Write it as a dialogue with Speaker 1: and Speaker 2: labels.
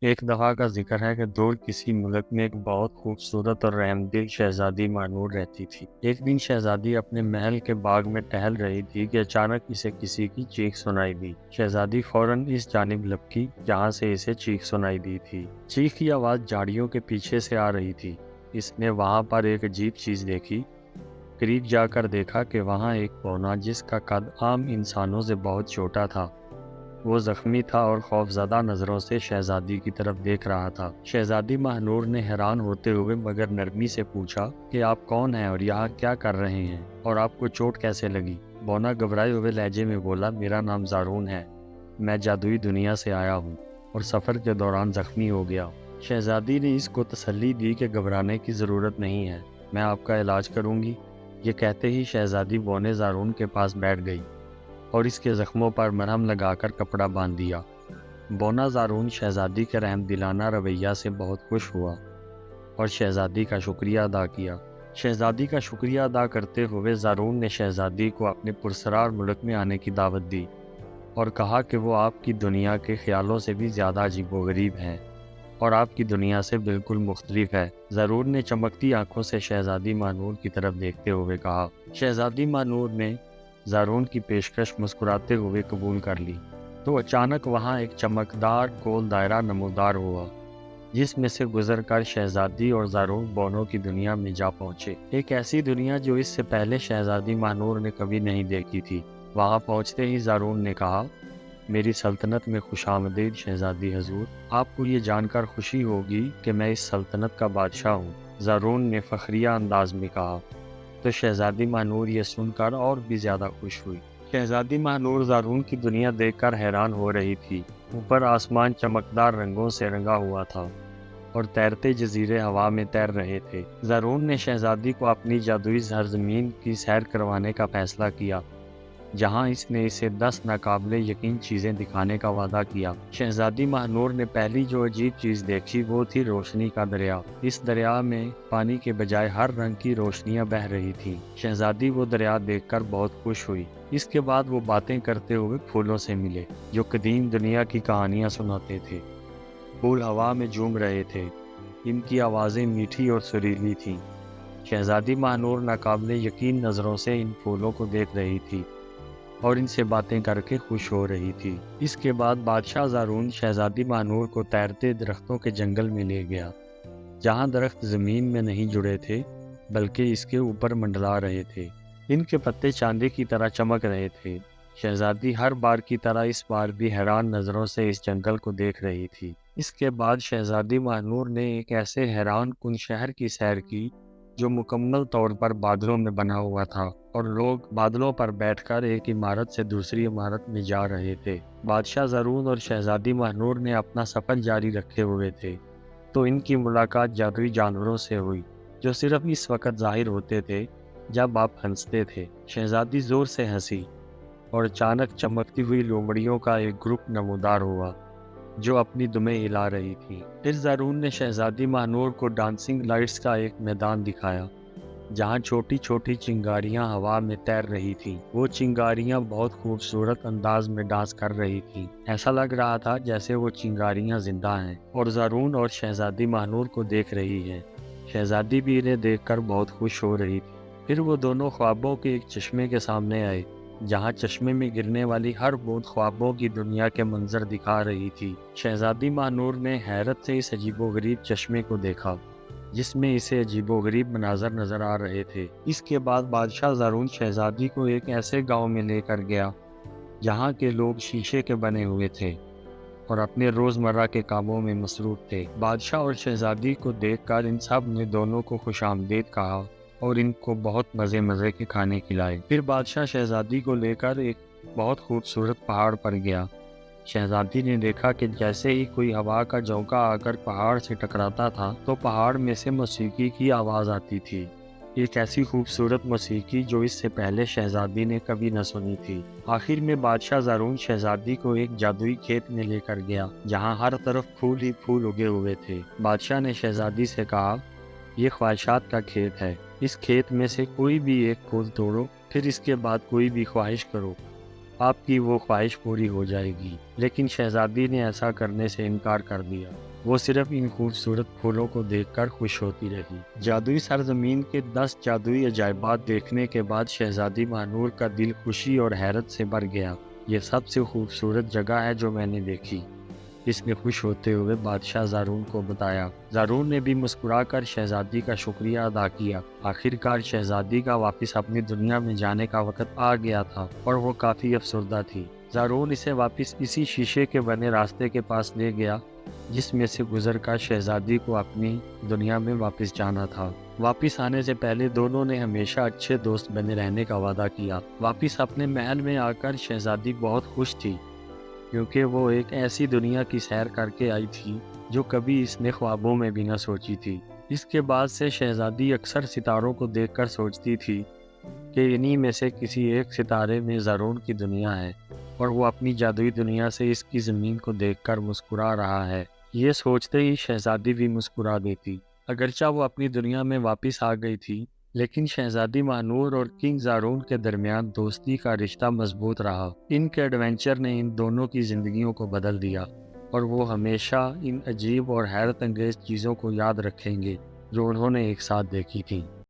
Speaker 1: ایک دفعہ کا ذکر ہے کہ دور کسی ملک میں ایک بہت خوبصورت اور رحم دل شہزادی مانور رہتی تھی۔ ایک دن شہزادی اپنے محل کے باغ میں ٹہل رہی تھی کہ اچانک اسے کسی کی چیخ سنائی دی۔ شہزادی فوراً اس جانب لپکی جہاں سے اسے چیخ سنائی دی تھی۔ چیخ کی آواز جھاڑیوں کے پیچھے سے آ رہی تھی۔ اس نے وہاں پر ایک عجیب چیز دیکھی۔ قریب جا کر دیکھا کہ وہاں ایک بونا جس کا قد عام انسانوں سے بہت چھوٹا تھا، وہ زخمی تھا اور خوفزدہ نظروں سے شہزادی کی طرف دیکھ رہا تھا۔ شہزادی ماہنور نے حیران ہوتے ہوئے مگر نرمی سے پوچھا کہ آپ کون ہیں اور یہاں کیا کر رہے ہیں اور آپ کو چوٹ کیسے لگی؟ بونا گھبرائے ہوئے لہجے میں بولا، میرا نام زارون ہے، میں جادوئی دنیا سے آیا ہوں اور سفر کے دوران زخمی ہو گیا۔ شہزادی نے اس کو تسلی دی کہ گھبرانے کی ضرورت نہیں ہے، میں آپ کا علاج کروں گی۔ یہ کہتے ہی شہزادی بونے زارون کے پاس بیٹھ گئی اور اس کے زخموں پر مرہم لگا کر کپڑا باندھ دیا۔ بونا زارون شہزادی کے رحم دلانہ رویہ سے بہت خوش ہوا اور شہزادی کا شکریہ ادا کیا۔ شہزادی کا شکریہ ادا کرتے ہوئے زارون نے شہزادی کو اپنے پرسرار ملک میں آنے کی دعوت دی اور کہا کہ وہ آپ کی دنیا کے خیالوں سے بھی زیادہ عجیب و غریب ہے اور آپ کی دنیا سے بالکل مختلف ہے۔ زارون نے چمکتی آنکھوں سے شہزادی مانور کی طرف دیکھتے ہوئے کہا۔ شہزادی مانور نے زارون کی پیشکش مسکراتے ہوئے قبول کر لی تو اچانک وہاں ایک چمکدار گول دائرہ نمودار ہوا جس میں سے گزر کر شہزادی اور زارون بونوں کی دنیا میں جا پہنچے۔ ایک ایسی دنیا جو اس سے پہلے شہزادی مانور نے کبھی نہیں دیکھی تھی۔ وہاں پہنچتے ہی زارون نے کہا، میری سلطنت میں خوش آمدید شہزادی حضور، آپ کو یہ جان کر خوشی ہوگی کہ میں اس سلطنت کا بادشاہ ہوں، زارون نے فخریہ انداز میں کہا۔ تو شہزادی مانور یہ سن کر اور بھی زیادہ خوش ہوئی۔ شہزادی مانور زارون کی دنیا دیکھ کر حیران ہو رہی تھی۔ اوپر آسمان چمکدار رنگوں سے رنگا ہوا تھا اور تیرتے جزیرے ہوا میں تیر رہے تھے۔ زارون نے شہزادی کو اپنی جادوئی سرزمین کی سیر کروانے کا فیصلہ کیا، جہاں اس نے اسے 10 ناقابل یقین چیزیں دکھانے کا وعدہ کیا۔ شہزادی ماہنور نے پہلی جو عجیب چیز دیکھی وہ تھی روشنی کا دریا۔ اس دریا میں پانی کے بجائے ہر رنگ کی روشنیاں بہہ رہی تھیں۔ شہزادی وہ دریا دیکھ کر بہت خوش ہوئی۔ اس کے بعد وہ باتیں کرتے ہوئے پھولوں سے ملے جو قدیم دنیا کی کہانیاں سناتے تھے۔ پھول ہوا میں جھوم رہے تھے، ان کی آوازیں میٹھی اور سریلی تھیں۔ شہزادی ماہنور ناقابل یقین نظروں سے ان پھولوں کو دیکھ رہی تھی اور ان سے باتیں کر کے خوش ہو رہی تھی۔ اس کے بعد بادشاہ زارون شہزادی ماہنور کو تیرتے درختوں کے جنگل میں لے گیا، جہاں درخت زمین میں نہیں جڑے تھے بلکہ اس کے اوپر منڈلا رہے تھے۔ ان کے پتے چاندی کی طرح چمک رہے تھے۔ شہزادی ہر بار کی طرح اس بار بھی حیران نظروں سے اس جنگل کو دیکھ رہی تھی۔ اس کے بعد شہزادی ماہنور نے ایک ایسے حیران کن شہر کی سیر کی جو مکمل طور پر بادلوں میں بنا ہوا تھا اور لوگ بادلوں پر بیٹھ کر ایک عمارت سے دوسری عمارت میں جا رہے تھے۔ بادشاہ زارون اور شہزادی ماہنور نے اپنا سفر جاری رکھے ہوئے تھے تو ان کی ملاقات جادوئی جانوروں سے ہوئی جو صرف اس وقت ظاہر ہوتے تھے جب آپ ہنستے تھے۔ شہزادی زور سے ہنسی اور اچانک چمکتی ہوئی لومڑیوں کا ایک گروپ نمودار ہوا جو اپنی دمیں ہلا رہی تھی۔ پھر زارون نے شہزادی ماہنور کو ڈانسنگ لائٹس کا ایک میدان دکھایا جہاں چھوٹی چھوٹی چنگاریاں ہوا میں تیر رہی تھیں۔ وہ چنگاریاں بہت خوبصورت انداز میں ڈانس کر رہی تھیں، ایسا لگ رہا تھا جیسے وہ چنگاریاں زندہ ہیں اور زارون اور شہزادی ماہنور کو دیکھ رہی ہے۔ شہزادی بھی انہیں دیکھ کر بہت خوش ہو رہی تھی۔ پھر وہ دونوں خوابوں کے ایک چشمے کے سامنے آئے جہاں چشمے میں گرنے والی ہر بوند خوابوں کی دنیا کے منظر دکھا رہی تھی۔ شہزادی ماہنور نے حیرت سے اس عجیب و غریب چشمے کو دیکھا جس میں اسے عجیب و غریب مناظر نظر آ رہے تھے۔ اس کے بعد بادشاہ زارون شہزادی کو ایک ایسے گاؤں میں لے کر گیا جہاں کے لوگ شیشے کے بنے ہوئے تھے اور اپنے روزمرہ کے کاموں میں مصروف تھے۔ بادشاہ اور شہزادی کو دیکھ کر ان سب نے دونوں کو خوش آمدید کہا اور ان کو بہت مزے کے کھانے کھلائے۔ پھر بادشاہ شہزادی کو لے کر ایک بہت خوبصورت پہاڑ پر گیا۔ شہزادی نے دیکھا کہ جیسے ہی کوئی ہوا کا جھونکا آ کر پہاڑ سے ٹکراتا تھا تو پہاڑ میں سے موسیقی کی آواز آتی تھی، ایک ایسی خوبصورت موسیقی جو اس سے پہلے شہزادی نے کبھی نہ سنی تھی۔ آخر میں بادشاہ زارون شہزادی کو ایک جادوئی کھیت میں لے کر گیا جہاں ہر طرف پھول ہی پھول اگے ہوئے تھے۔ بادشاہ نے شہزادی سے کہا، یہ خواہشات کا کھیت ہے، اس کھیت میں سے کوئی بھی ایک پھول توڑو، پھر اس کے بعد کوئی بھی خواہش کرو، آپ کی وہ خواہش پوری ہو جائے گی۔ لیکن شہزادی نے ایسا کرنے سے انکار کر دیا۔ وہ صرف ان خوبصورت پھولوں کو دیکھ کر خوش ہوتی رہی۔ جادوئی سرزمین کے 10 جادوئی عجائبات دیکھنے کے بعد شہزادی مانور کا دل خوشی اور حیرت سے بھر گیا۔ یہ سب سے خوبصورت جگہ ہے جو میں نے دیکھی، اس نے خوش ہوتے ہوئے بادشاہ زارون کو بتایا۔ زارون نے بھی مسکرا کر شہزادی کا شکریہ ادا کیا۔ آخرکار شہزادی کا واپس اپنی دنیا میں جانے کا وقت آ گیا تھا اور وہ کافی افسردہ تھی۔ زارون اسے واپس اسی شیشے کے بنے راستے کے پاس لے گیا جس میں سے گزر کر شہزادی کو اپنی دنیا میں واپس جانا تھا۔ واپس آنے سے پہلے دونوں نے ہمیشہ اچھے دوست بنے رہنے کا وعدہ کیا۔ واپس اپنے محل میں آ کر شہزادی بہت خوش تھی، کیونکہ وہ ایک ایسی دنیا کی سیر کر کے آئی تھی جو کبھی اس نے خوابوں میں بھی نہ سوچی تھی۔ اس کے بعد سے شہزادی اکثر ستاروں کو دیکھ کر سوچتی تھی کہ انہی میں سے کسی ایک ستارے میں زارون کی دنیا ہے اور وہ اپنی جادوئی دنیا سے اس کی زمین کو دیکھ کر مسکرا رہا ہے۔ یہ سوچتے ہی شہزادی بھی مسکرا دیتی۔ اگرچہ وہ اپنی دنیا میں واپس آ گئی تھی، لیکن شہزادی مانور اور کنگ زارون کے درمیان دوستی کا رشتہ مضبوط رہا۔ ان کے ایڈونچر نے ان دونوں کی زندگیوں کو بدل دیا اور وہ ہمیشہ ان عجیب اور حیرت انگیز چیزوں کو یاد رکھیں گے جو انہوں نے ایک ساتھ دیکھی تھیں۔